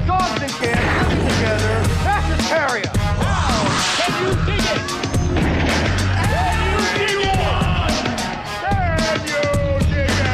Dogs and cats living together. That's hysteria. Wow! Can you dig it? Can you dig it? Can you dig it?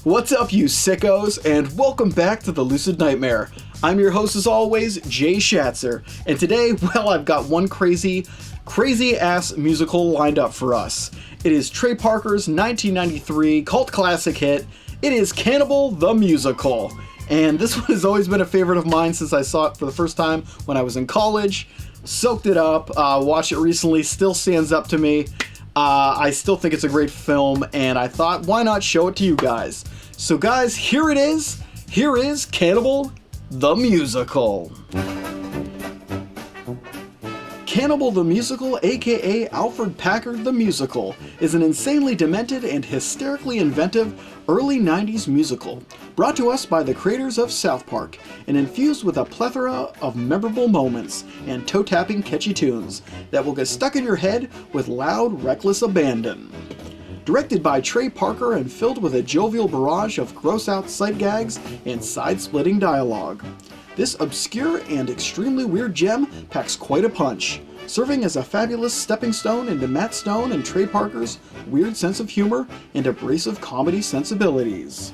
What's up, you sickos, and welcome back to the Lucid Nightmare. I'm your host, as always, Jay Schatzer, and today, well, I've got one crazy-ass musical lined up for us. It is Trey Parker's 1993 cult classic hit. It is Cannibal the Musical. And this one has always been a favorite of mine since I saw it for the first time when I was in college. Soaked it up, watched it recently, still stands up to me. I still think it's a great film, and I thought, why not show it to you guys? So guys, here it is. Here is Cannibal the Musical. Cannibal the Musical, aka Alfred Packard the Musical, is an insanely demented and hysterically inventive early 90s musical, brought to us by the creators of South Park, and infused with a plethora of memorable moments and toe-tapping catchy tunes that will get stuck in your head with loud, reckless abandon. Directed by Trey Parker and filled with a jovial barrage of gross-out sight gags and side-splitting dialogue. This obscure and extremely weird gem packs quite a punch, serving as a fabulous stepping stone into Matt Stone and Trey Parker's weird sense of humor and abrasive comedy sensibilities.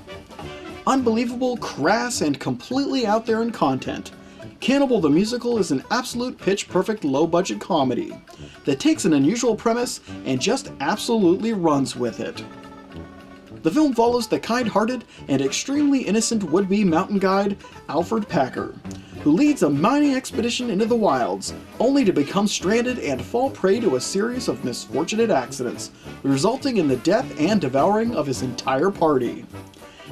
Unbelievable, crass, and completely out there in content, Cannibal the Musical is an absolute pitch-perfect low-budget comedy that takes an unusual premise and just absolutely runs with it. The film follows the kind-hearted and extremely innocent would-be mountain guide, Alfred Packer, who leads a mining expedition into the wilds, only to become stranded and fall prey to a series of misfortunate accidents, resulting in the death and devouring of his entire party.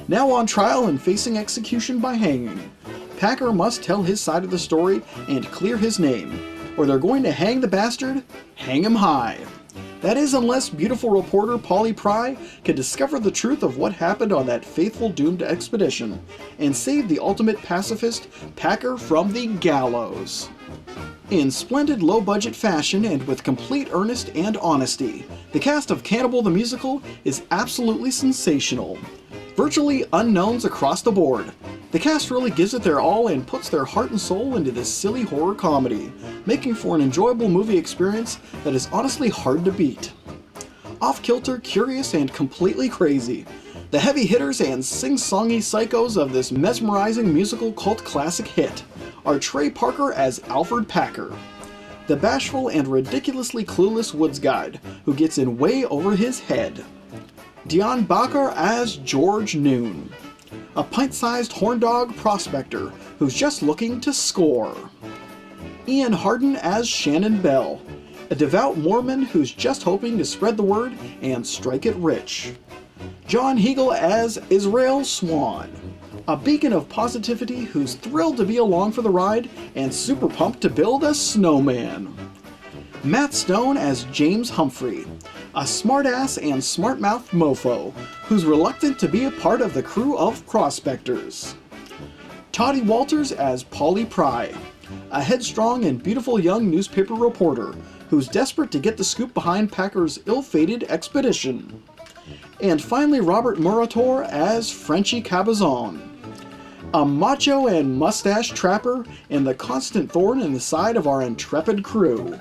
Now on trial and facing execution by hanging, Packer must tell his side of the story and clear his name, or they're going to hang the bastard, hang him high. That is, unless beautiful reporter Polly Pry can discover the truth of what happened on that faithful doomed expedition, and save the ultimate pacifist, Packer, from the gallows. In splendid low-budget fashion and with complete earnest and honesty, the cast of Cannibal the Musical is absolutely sensational. Virtually unknowns across the board. The cast really gives it their all and puts their heart and soul into this silly horror comedy, making for an enjoyable movie experience that is honestly hard to beat. Off-kilter, curious, and completely crazy, the heavy hitters and sing-songy psychos of this mesmerizing musical cult classic hit are Trey Parker as Alfred Packer, the bashful and ridiculously clueless woods guide who gets in way over his head, Dion Bacher as George Noon, a pint-sized horn dog prospector who's just looking to score, Ian Harden as Shannon Bell, a devout Mormon who's just hoping to spread the word and strike it rich, John Hegel as Israel Swan, a beacon of positivity who's thrilled to be along for the ride and super pumped to build a snowman, Matt Stone as James Humphrey, a smartass and smart-mouthed mofo who's reluctant to be a part of the crew of prospectors, Toddy Walters as Polly Pry, a headstrong and beautiful young newspaper reporter who's desperate to get the scoop behind Packer's ill-fated expedition, and finally Robert Murator as Frenchy Cabazon, a macho and mustache trapper and the constant thorn in the side of our intrepid crew.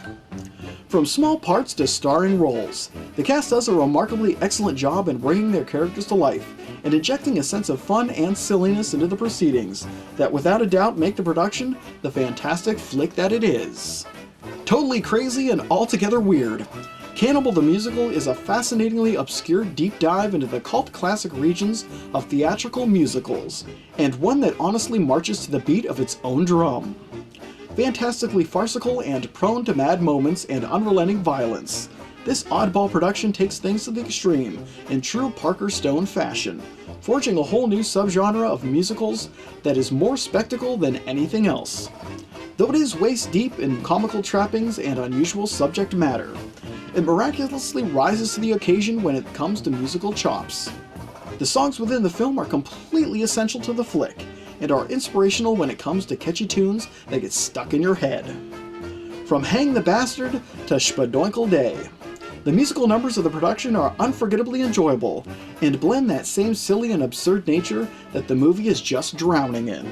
From small parts to starring roles, the cast does a remarkably excellent job in bringing their characters to life and injecting a sense of fun and silliness into the proceedings that without a doubt make the production the fantastic flick that it is. Totally crazy and altogether weird, Cannibal the Musical is a fascinatingly obscure deep dive into the cult classic regions of theatrical musicals, and one that honestly marches to the beat of its own drum. Fantastically farcical and prone to mad moments and unrelenting violence, this oddball production takes things to the extreme in true Parker Stone fashion, forging a whole new subgenre of musicals that is more spectacle than anything else. Though it is waist-deep in comical trappings and unusual subject matter, it miraculously rises to the occasion when it comes to musical chops. The songs within the film are completely essential to the flick, and are inspirational when it comes to catchy tunes that get stuck in your head. From Hang the Bastard to Spadoinkle Day, the musical numbers of the production are unforgettably enjoyable, and blend that same silly and absurd nature that the movie is just drowning in.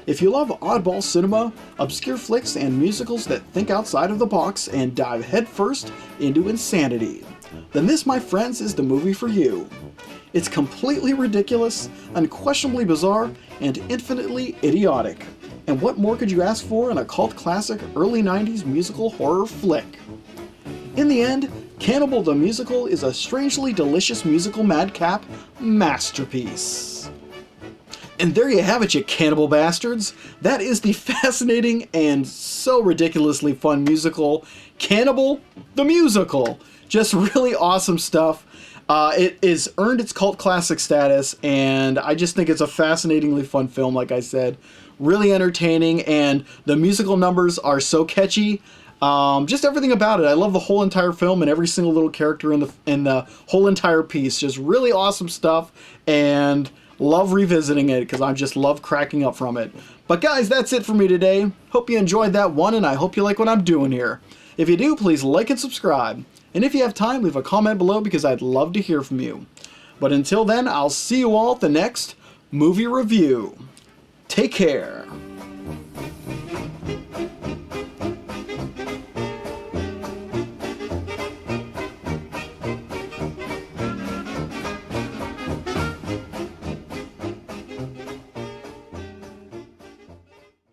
If you love oddball cinema, obscure flicks, and musicals that think outside of the box and dive headfirst into insanity, then this, my friends, is the movie for you. It's completely ridiculous, unquestionably bizarre, and infinitely idiotic. And what more could you ask for in a cult classic early 90s musical horror flick? In the end, Cannibal the Musical is a strangely delicious musical madcap masterpiece. And there you have it, you cannibal bastards. That is the fascinating and so ridiculously fun musical, Cannibal the Musical. Just really awesome stuff. It has earned its cult classic status, and I just think it's a fascinatingly fun film, like I said. Really entertaining, and the musical numbers are so catchy. Just everything about it. I love the whole entire film and every single little character in the whole entire piece. Just really awesome stuff, and love revisiting it because I just love cracking up from it. But guys, that's it for me today. Hope you enjoyed that one, and I hope you like what I'm doing here. If you do, please like and subscribe. And if you have time, leave a comment below because I'd love to hear from you. But until then, I'll see you all at the next movie review. Take care.